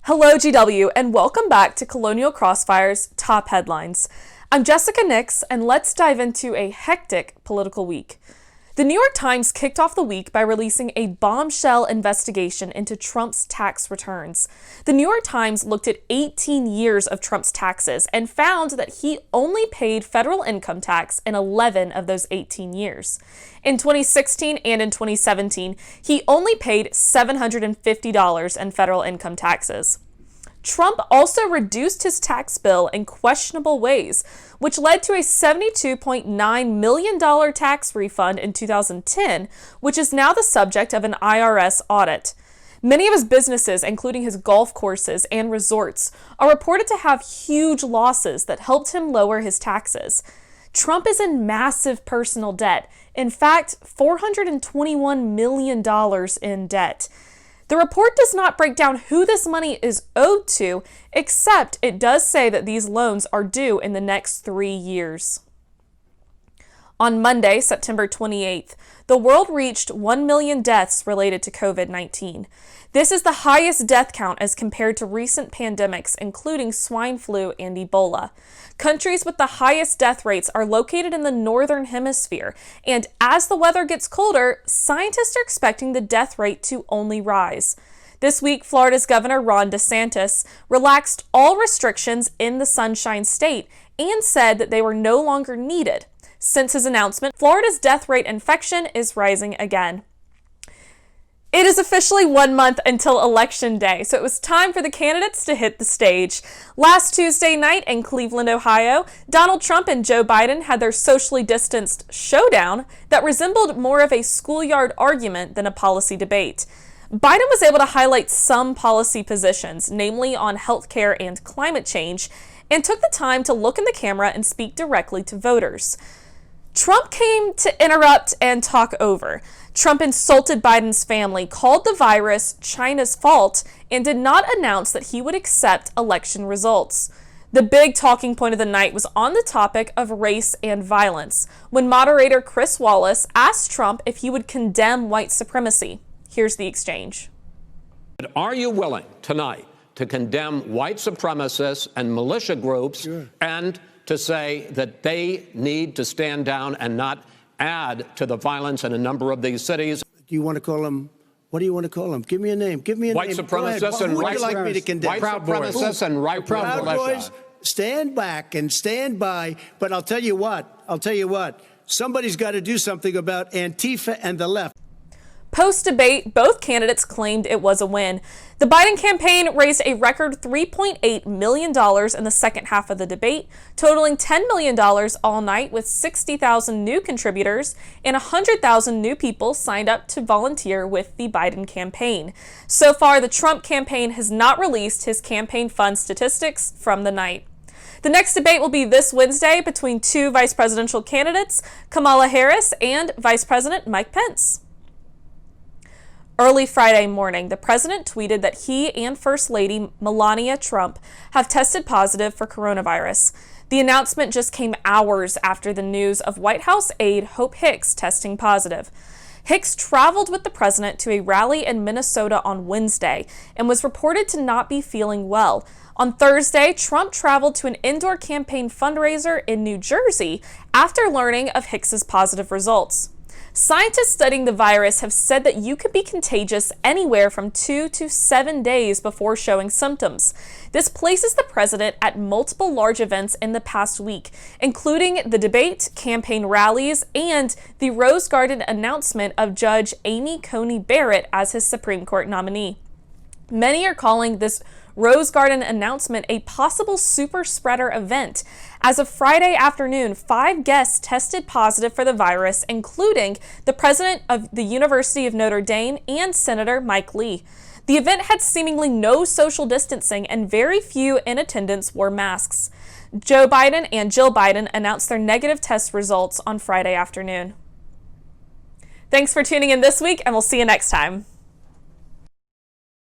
Hello, GW, and welcome back to Colonial Crossfire's Top Headlines. I'm Jessica Nix, and let's dive into a hectic political week. The New York Times kicked off the week by releasing a bombshell investigation into Trump's tax returns. The New York Times looked at 18 years of Trump's taxes and found that he only paid federal income tax in 11 of those 18 years. In 2016 and in 2017, he only paid $750 in federal income taxes. Trump also reduced his tax bill in questionable ways, which led to a $72.9 million tax refund in 2010, which is now the subject of an IRS audit. Many of his businesses, including his golf courses and resorts, are reported to have huge losses that helped him lower his taxes. Trump is in massive personal debt. In fact, $421 million in debt. The report does not break down who this money is owed to, except it does say that these loans are due in the next 3 years. On Monday, September 28th, the world reached 1 million deaths related to COVID-19. This is the highest death count as compared to recent pandemics, including swine flu and Ebola. Countries with the highest death rates are located in the northern hemisphere, and as the weather gets colder, scientists are expecting the death rate to only rise. This week, Florida's Governor Ron DeSantis relaxed all restrictions in the Sunshine State and said that they were no longer needed. Since his announcement, Florida's death rate infection is rising again. It is officially 1 month until Election Day, so it was time for the candidates to hit the stage. Last Tuesday night in Cleveland, Ohio, Donald Trump and Joe Biden had their socially distanced showdown that resembled more of a schoolyard argument than a policy debate. Biden was able to highlight some policy positions, namely on healthcare and climate change, and took the time to look in the camera and speak directly to voters. Trump came to interrupt and talk over. Trump insulted Biden's family, called the virus China's fault, and did not announce that he would accept election results. The big talking point of the night was on the topic of race and violence, when moderator Chris Wallace asked Trump if he would condemn white supremacy. Here's the exchange. Are you willing tonight to condemn white supremacists and militia groups? Sure. And to say that they need to stand down and not add to the violence in a number of these cities? Do you want to call them? What do you want to call them? Give me a name. Give me a white name. Supremacists and who would you like me to condemn? White supremacists and right Proud Boys. Stand back and stand by. But I'll tell you what. Somebody's got to do something about Antifa and the left. Post-debate, both candidates claimed it was a win. The Biden campaign raised a record $3.8 million in the second half of the debate, totaling $10 million all night, with 60,000 new contributors and 100,000 new people signed up to volunteer with the Biden campaign. So far, the Trump campaign has not released his campaign fund statistics from the night. The next debate will be this Wednesday between two vice presidential candidates, Kamala Harris and Vice President Mike Pence. Early Friday morning, the president tweeted that he and First Lady Melania Trump have tested positive for coronavirus. The announcement just came hours after the news of White House aide Hope Hicks testing positive. Hicks traveled with the president to a rally in Minnesota on Wednesday and was reported to not be feeling well. On Thursday, Trump traveled to an indoor campaign fundraiser in New Jersey after learning of Hicks's positive results. Scientists studying the virus have said that you could be contagious anywhere from 2 to 7 days before showing symptoms. This places the president at multiple large events in the past week, including the debate, campaign rallies, and the Rose Garden announcement of Judge Amy Coney Barrett as his Supreme Court nominee. Many are calling this Rose Garden announcement a possible super spreader event. As of Friday afternoon, 5 guests tested positive for the virus, including the president of the University of Notre Dame and Senator Mike Lee. The event had seemingly no social distancing, and very few in attendance wore masks. Joe Biden and Jill Biden announced their negative test results on Friday afternoon. Thanks for tuning in this week, and we'll see you next time.